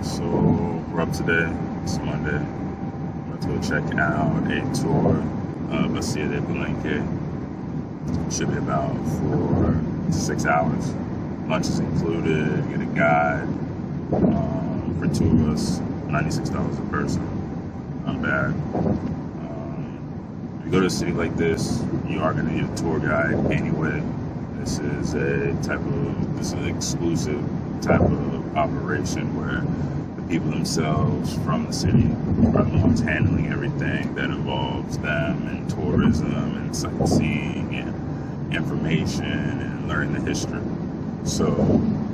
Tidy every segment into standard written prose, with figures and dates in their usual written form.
So we're up today. It's Monday. Let's go check out a tour of Basilio de Palenque. Should be about 4 to 6 hours. Lunch is included. You get a guide for two of us. $96 a person. Not bad. If you go to a city like this, you are going to need a tour guide anyway. This is an exclusive type of operation where the people themselves from the city are the ones handling everything that involves them in tourism and sightseeing and information and learning the history. So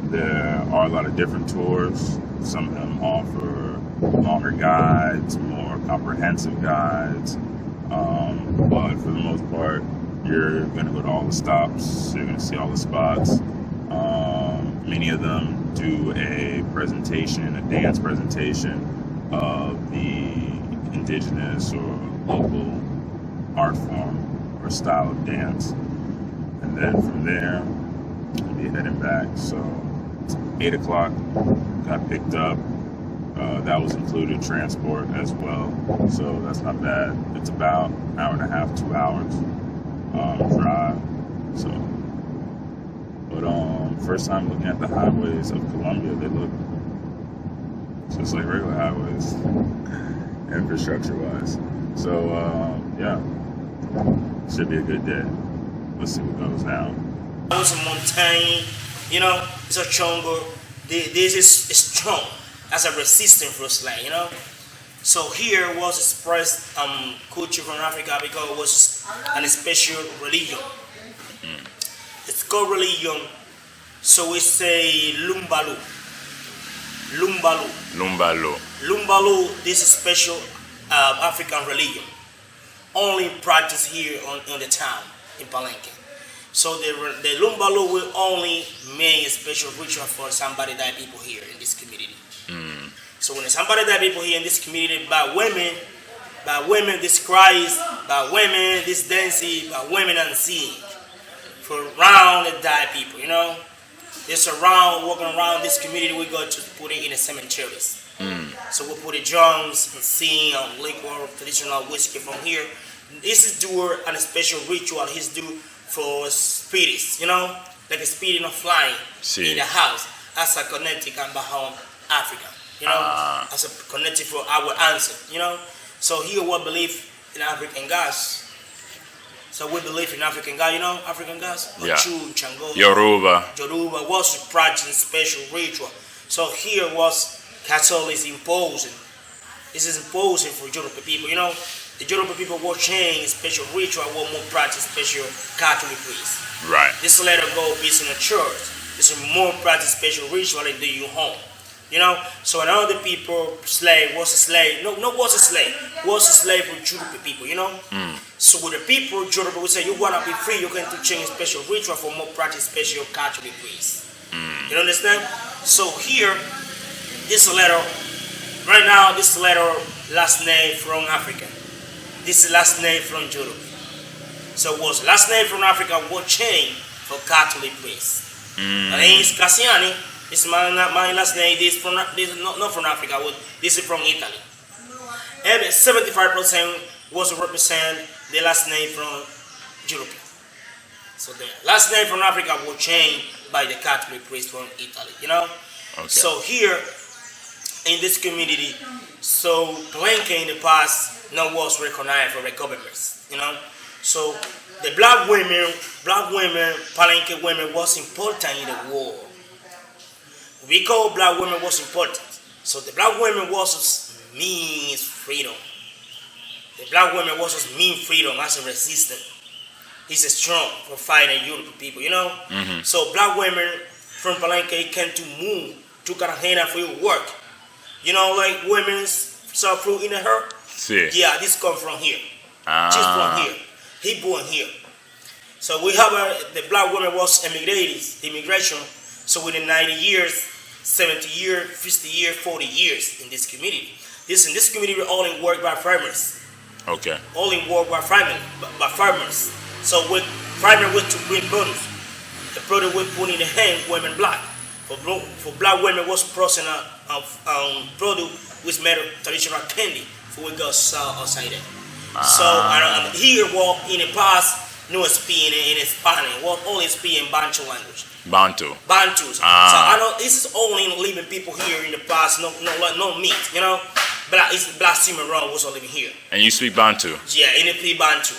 there are a lot of different tours. Some of them offer longer guides, more comprehensive guides, but for the most part, you're going to go to all the stops, you're going to see all the spots. Many of them do a dance presentation of the indigenous or local art form or style of dance. And then from there, we'll be heading back. So 8 o'clock, got picked up. That was included transport as well. So that's not bad. It's about an hour and a half, 2 hours drive. So, but first time looking at the highways of Colombia, they look just like regular highways, infrastructure-wise. So, yeah, should be a good day. Let's see what goes down. It's a mountain, it's a jungle. This is strong as a resistance for slavery, So here was expressed culture from Africa because it was a special religion. It's called religion, so we say Lumbalu. Lumbalu, this is special African religion. Only practiced here in the town, in Palenque. So the Lumbalu will only make a special ritual for somebody that people here in this community. So when somebody that people here in this community, by women described, by women this dancing, by women unseen, for around the die people, It's around, walking around this community, we go to put it in the cemeteries. So we put the drums and sing and liquor, traditional whiskey from here. This is do a special ritual he's do for spirits, like a spirit of flying in the house as a connected and Baham Africa. As a connected for our ancestors, So here we believe in African gods. So we believe in African God, African gods? Yeah. Chango, Yoruba was practicing special ritual. So here was Catholics imposing. This is imposing for Yoruba people, The Yoruba people will change special ritual, will more practice special Catholic priests. Right. This let her go visit a church. This is more practice special ritual than do you home. So another people was a slave for Yoruba people, So with the people, Yoruba will say, you want to be free, you're going to change special ritual for more practice special Catholic priests. You understand? So here, this letter, right now, this letter last name from Africa. This is last name from Europe. So was last name from Africa will change for Catholic priests. My name is Cassiani. This is my last name. This is not from Africa. This is from Italy. And 75% was represent the last name from Europe. So the last name from Africa will change by the Catholic priest from Italy. Okay. So here in this community, so Palenque in the past was recognized for the governments. So the black women, Palenque women was important in the war. We call black women was important. So the black women was means freedom. The black women was mean freedom as a resistance. He's strong for fighting European people, So black women from Palenque came to move to Cartagena for your work. Like women's saw fruit in her. See. Yeah, this come from here. She's from here. He born here. So we have the black woman was immigration. So within 90 years, 70 years, 50 years, 40 years in this community. In this community, we only work by farmers. Okay. Only work by farmers. So with farmers with to bring produce. The product we put in the hand, women black. For black women was processing product which made of traditional candy for we go sell outside there. So here well in the past no speak in Spanish, well only speak in Bantu language. Bantu. Bantus. So I know this is only living people here in the past, no meat, you know. Black it's black Cimarron was living here. And you speak Bantu? Yeah, in the Bantu.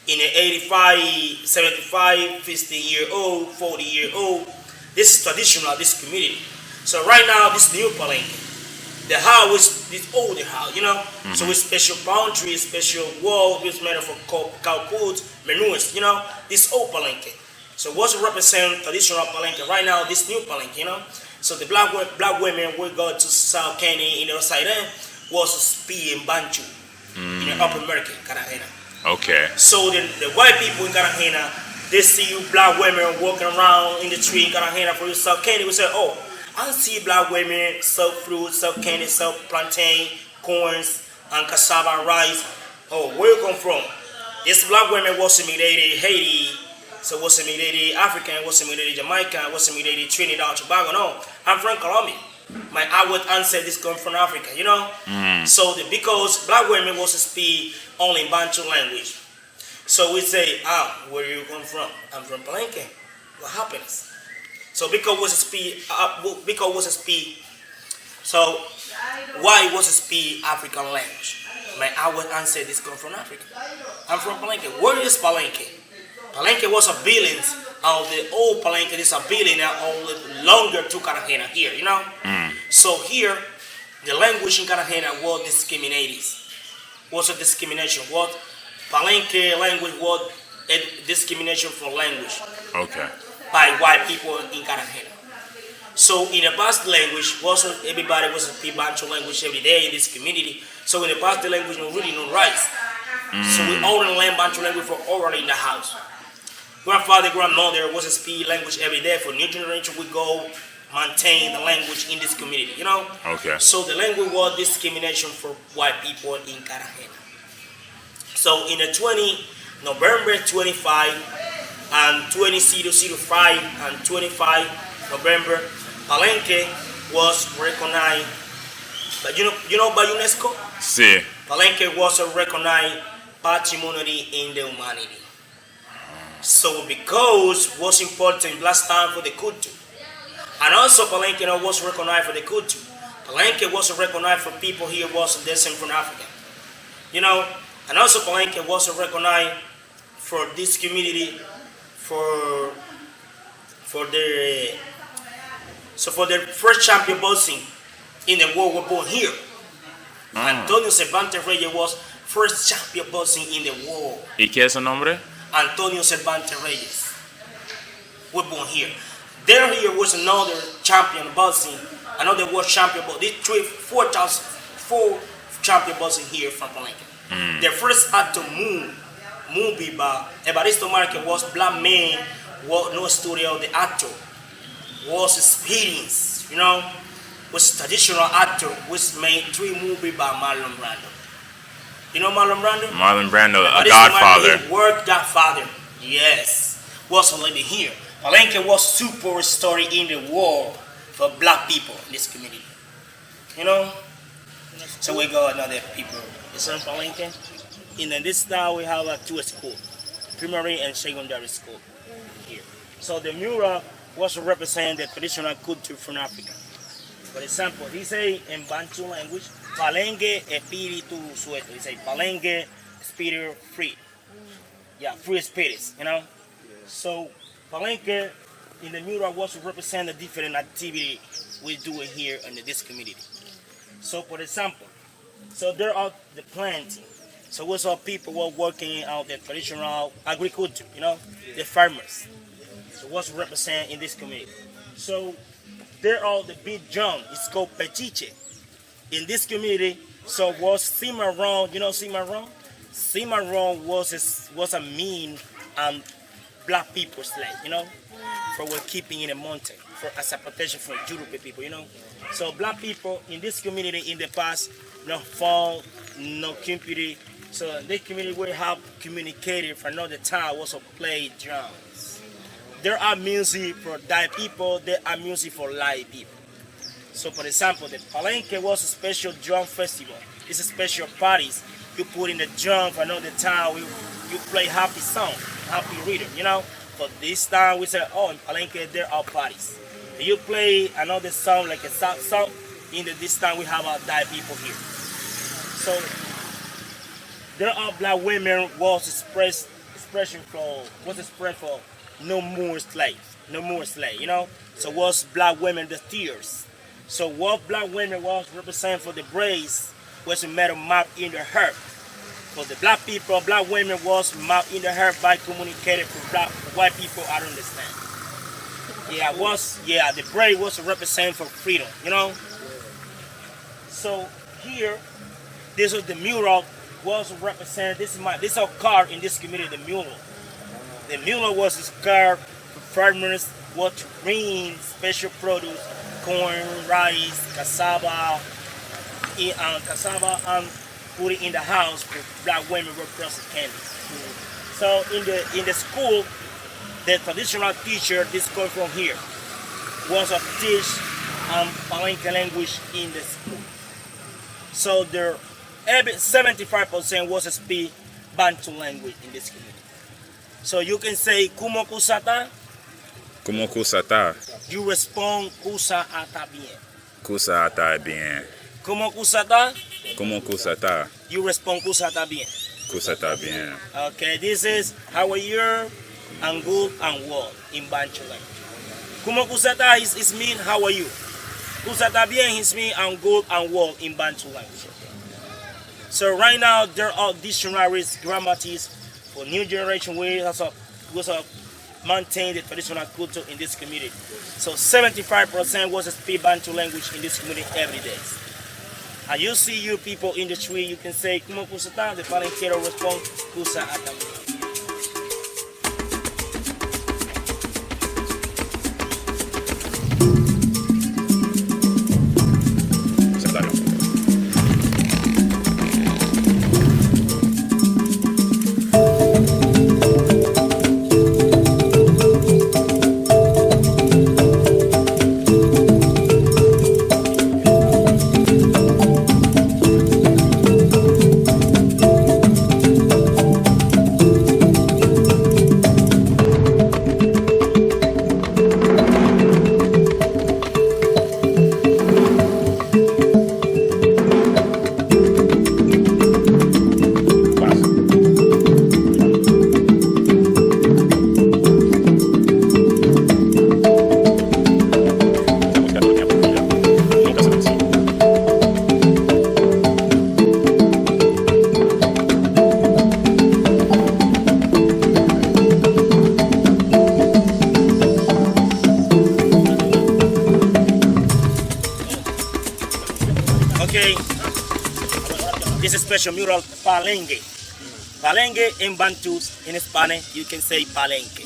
In the 85, 75, 50-year-old, 40-year-old. This is traditional, this community. So right now, this new Palenque, the house is this older house, you know. So with special boundary, special wall, it's made of cow food, menus, you know. This old Palenque. So what's represent traditional Palenque right now? This new Palenque, you know. So the black women will go to South Kenya in the outside end was speak in Bantu in the upper market, Cartagena. Okay. So the white people in Cartagena, they see you black women walking around in the tree in Cartagena for you sell candy. We say, oh, I see black women sell fruit, sell candy, sell plantain, corns, and cassava rice. Oh, where you come from? This black women was immigrated Haiti, so was immigrated African, was immigrated Jamaica, was immigrated Trinidad, Tobago. No, I'm from Colombia. My outward ancestors come from Africa, you know. So because black women was to speak only Bantu language, so we say, where you come from? I'm from Palenque. What happens? So because was to speak, so why was to speak African language? My outward ancestors come from Africa. I'm from Palenque. Where is Palenque? Palenque was a building of the old Palenque. This a building now only longer to Cartagena here, you know. So here, the language in Cartagena was discriminated. Was a discrimination. What Palenque language was a discrimination for language. Okay. By white people in Cartagena. So in the past language, wasn't everybody was a speak Bantu language every day in this community. So in the past the language was really no rights. So we only learn Bantu language for oral in the house. Grandfather, grandmother was a speak language every day. For new generation, we go maintain the language in this community, you know? Okay. So the language was discrimination for white people in Cartagena. So in the November 25 and 2005 and 25 November, Palenque was recognized, but you know by UNESCO? Sí. Palenque was a recognized patrimony in the humanity. So because was important last time for the culture. And also Palenque was recognized for the culture. Palenque was recognized for people here was descent from Africa. You know, and also Palenque was recognized for this community for the first champion boxing in the world were born here. Antonio Cervantes Reyes was first champion boxing in the world. ¿Y qué es su nombre? Antonio Cervantes Reyes were born here. There here was another champion boxing, another world champion, but these four champion boxing here from Palenque. The first actor movie by Evaristo Marquez was black man, was no studio, the actor was experience, you know, was traditional actor, was made 3 movies by Marlon Brando. You know Marlon Brando? Marlon Brando, a Godfather. He worked Godfather, yes, was living here. Palenque was super story in the world for black people in this community. You know? So we got another people. It's in Palenque. In this now we have 2 schools, primary and secondary school here. So the mural was to represent the traditional culture from Africa. For example, he say in Bantu language, Palenque espíritu suelto. He say Palenque spirit free. Yeah, free spirits, you know? So Palenque in the mural was to represent the different activity we do here in this community. So for example, so there are the planting. So what's all people were working out the traditional agriculture, you know, the farmers. So what's represent in this community. So there are the big drum, it's called pechiche. In this community, so was cimarron, you know cimarron? Cimarron was a mean black people's land, you know, for we're keeping in the mountain, for as a protection for European people, you know. So black people in this community in the past, no phone, no computer. So this community will have communicated for another time, also play drums. There are music for dead people, there are music for live people. So, for example, the Palenque was a special drum festival. It's a special parties. You put in the drum for another town. You play happy song, happy rhythm, you know. For this time, we say, oh, in Palenque, there are parties. And you play another song, like a sad song. This time, we have our Thai people here. So, there are black women was expressed for no more slaves, you know. So was black women the tears. So what black women was represent for the braids was a matter map in the hair. For the black people, black women was map in the hair by communicating for white people. I don't understand. The braid was a represent for freedom, you know. So here, this is the mural was represent. This is a card in this community. The mural. The mural was a card for farmers what to bring special produce, corn, rice, cassava, and put it in the house for black women were processed candy. So in the school, the traditional teacher, this comes from here, was a teach Palenke language in the school. So there 75% was a speak Bantu language in this community. So you can say Kumo kusata. Como kusata? You respond kusa ata bien. Kusa ata bien. Kumo kusata. Como kusata? You respond kusa ata bien. Kusata bien. Okay, this is how are you and good and well in Bantu language. Kumo kusata is mean how are you. Kusata bien is mean I'm good and well in Bantu language. So right now there are dictionaries, grammars for new generation ways also maintain the traditional culture in this community. So 75% was a speak Bantu language in this community every day. And you see you people in the street, you can say Kumo kusata, the Palenquero respond kusa atamia. This is special mural Palenque. Palenque in Bantu, in Spanish, you can say Palenque.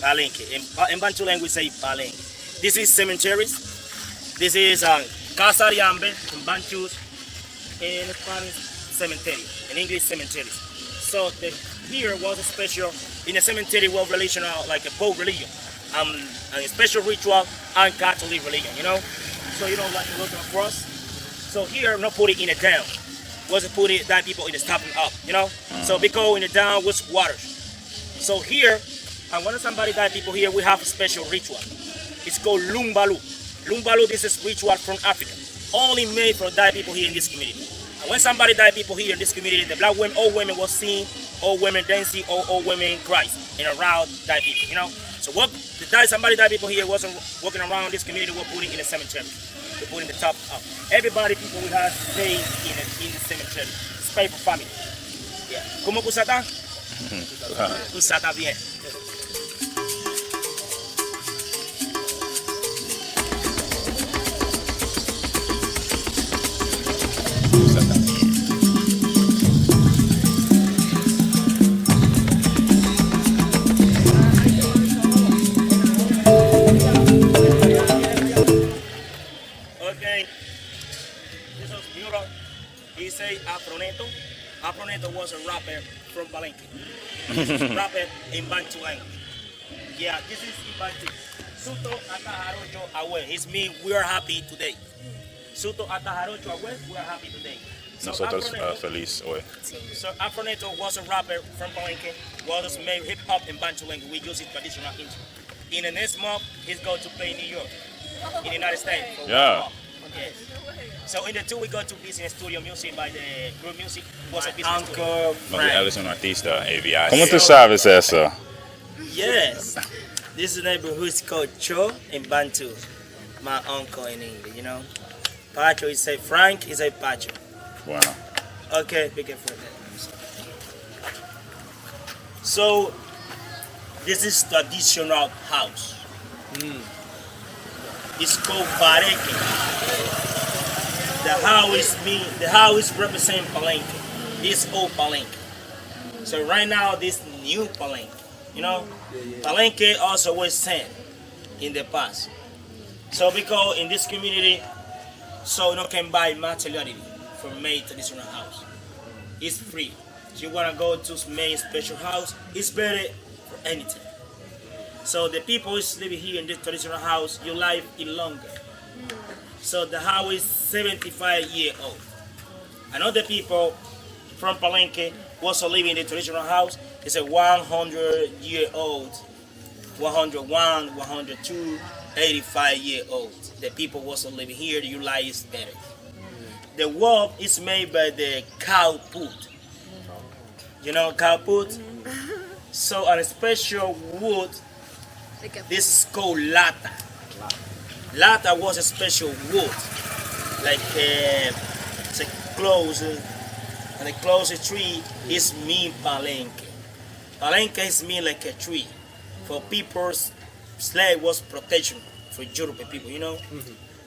Palenque. In Bantu language, say Palenque. This is cemeteries. This is Casa de Hambre in Bantu. In Spanish, cemetery. In English, cemeteries. So here was a special, in a cemetery was relational, like a both religion. A special ritual and Catholic religion, you know? So you don't like to look across. So here, not put it in a down. Was to put it that people in the stopping up, you know? So because in the down was water. So here, and when somebody die people here, we have a special ritual. It's called Lumbalu. Lumbalu, this is ritual from Africa. Only made for die people here in this community. And when somebody die people here in this community, the black women, all women was seen, all women dancing, all women cries, and around die people, you know? So what somebody die people here wasn't walking around this community, we're putting in a cemetery. We're putting the top up. Everybody people we have stay in the cemetery. It's paid for family. Yeah. ¿Cómo kusata? Kusata bien. Afroneto was a rapper from Palenque. Rapper in Bantu language. Yeah, this is in Bantu. Suto Atajarocho Awe. It's me, we are happy today. Suto Atajarocho Awe, we are happy today. So Nosotros Afro Neto, feliz hoy. so Afro Neto was a rapper from Palenque, was made hip hop and Bantu language. We use his traditional instrument. In the next month, he's going to play in New York, in the United States. For Yeah. 1 month. Yes. So in the two, we go to business studio music by the group music. Was a business studio. No Uncle Frank. él es un artista, AVI. ¿Cómo tú sabes eso? Yes. This is neighborhood is called Cho in Bantu. My uncle in English, you know. Pacho is a Frank, is a Pacho. Bueno. Okay, be careful. So this is traditional house. It's called Palenke. The house represent Palenke. This old Palenke. So right now this new Palenke. You know, Palenke also was sent in the past. So because in this community, so you can buy materiality for made traditional house. It's free. If you wanna go to made special house, it's better for anything. So the people is living here in this traditional house, your life is longer. So the house is 75 years old. Another people from Palenque also living in the traditional house. It's a 100-year-old, 101, 102, 85-year-old. The people also living here, your life is better. The wall is made by the cow put. You know cow put? So on a special wood, this is called lata. Lata was a special wood, like it's a close, and the closest tree is mean Palenque. Palenque is mean like a tree. For people's slave was protection for European people, you know.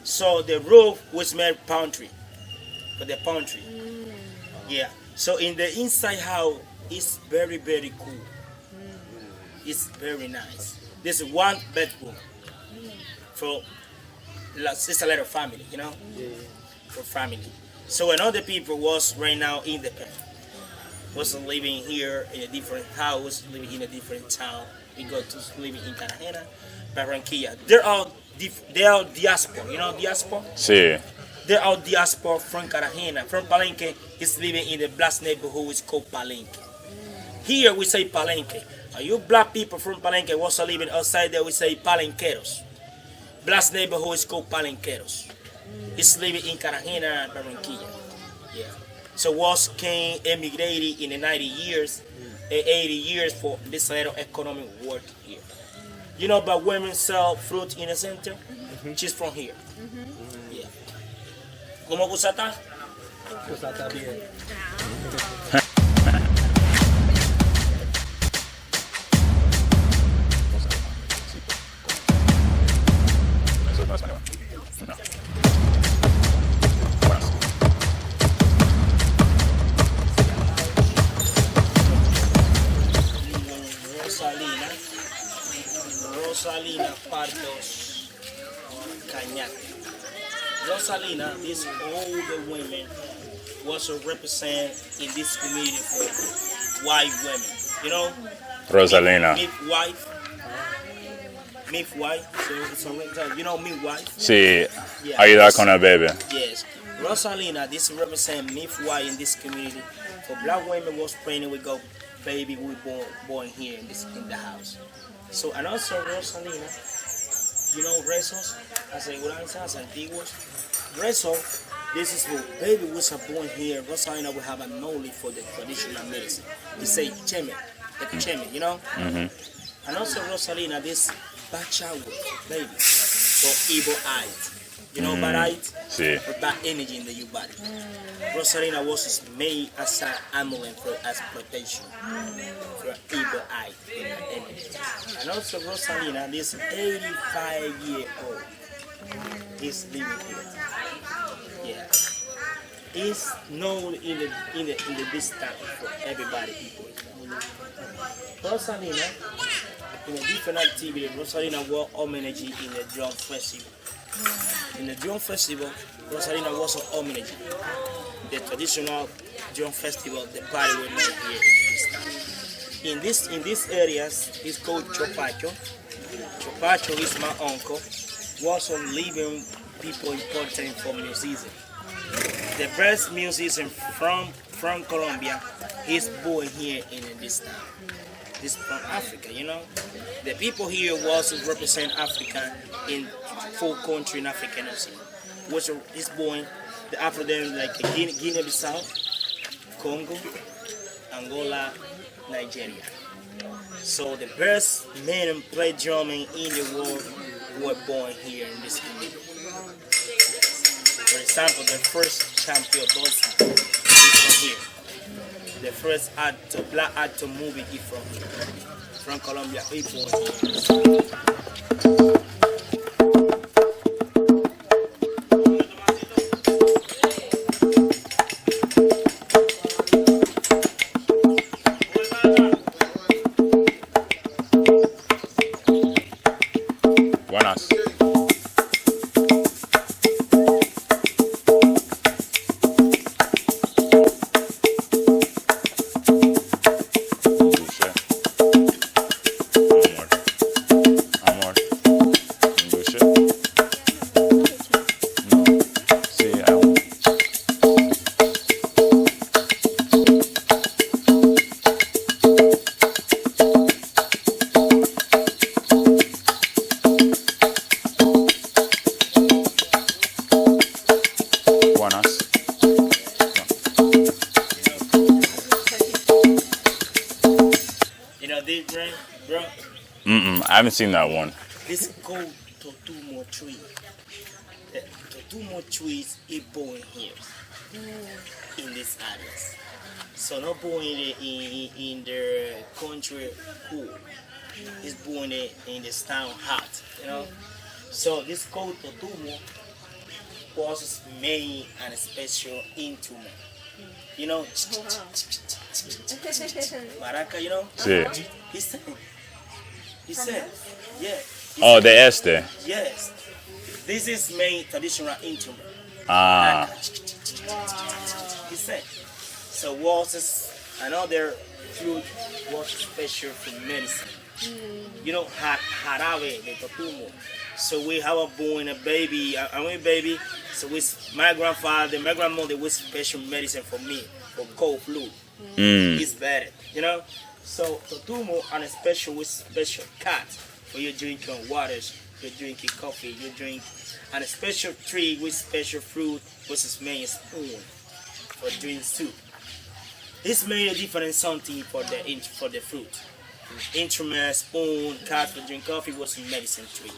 So the roof was made palm tree, for the palm tree. Yeah. So in the inside house, it's very very cool. It's very nice. This is one bedroom for it's a little family, you know, for family. So another people was right now independent, was living here in a different house, living in a different town. We go to living in Cartagena, Barranquilla. They are diaspora, you know diaspora. Sí. They are diaspora from Cartagena, from Palenque. Is living in the black neighborhood. It's called Palenque. Here we say Palenque. Are you black people from Palenque also living outside there? We say Palenqueros. Black neighborhood is called Palenqueros. It's living in Cartagena and Barranquilla. Yeah. So was came emigrated in the 90 years, 80 years for this little economic work here. You know, but women sell fruit in the center. She's from here. Yeah. ¿Cómo gusata? Está bien. Eso no es español. No. Rosalina Pardos Cañate. Rosalina, this older women also represent in this community for white women. You know? Rosalina. Midwife. So you know midwife? Sí. Yeah. Ayudar con el bebé. Yes. Rosalina, this represent midwife in this community. For black women was pregnant, we go baby we born here in the house. So and also Rosalina, you know rezos, aseguranzas, antiguos. Rezo, this is for baby was born here. Rosalina will have a knowledge for the traditional medicine. We say cheme, like cheme, you know? And also Rosalina, this bad shower, baby, for evil eyes. You know bad eyes? Sí. For bad energy in your body. Rosalina was made as an amulet as protection for evil eye and energy. And also Rosalina, this 85-year-old is living here. Yeah. It's known in the distance for everybody people. Rosalina, in a different activity, Rosalina was homenage in the drum festival. In the drum festival, Rosalina was an homenage. The traditional drum festival, the party we made here in this town. In these areas, it's called Chopacho. Chopacho is my uncle. Was on living people important for musician. The best musician from Colombia is born here in this town. This from Africa, you know. The people here was represent Africa in 4 countries in Africa. Was is born the after them like Guinea-Bissau, Congo, Angola, Nigeria. So the best men and play drumming in the world were born here in this community. For example, the first champion boxer is from here. The first actor, black actor movie is from here. From Colombia, he born here. Buenas. Amor. Dulce. No. Sí, agua. Buenas. You know this brand, bro? I haven't seen that one. This is called Totumo tree. The Totumo trees is born here in these areas. So not born in the country cool. It's born in this town hot, you know. So this called Totumo was made and special instrument. You know, maraca, you know. Sí. He said, yeah. Oh, de este. Yes. This is made traditional instrument. Ah. He said. So was another fruit was special for medicine. You know, jarabe de totumo. So we have a born a baby, a baby. So with my grandfather, my grandmother was special medicine for me for cold flu. It's better, you know. So totumo and a special with special cat for you drinking waters, you're drinking coffee, you drink, and a special tree with special fruit was made spoon for drink soup. This made a different something for the fruit. Instrument, spoon, cat for drink coffee was medicine tree.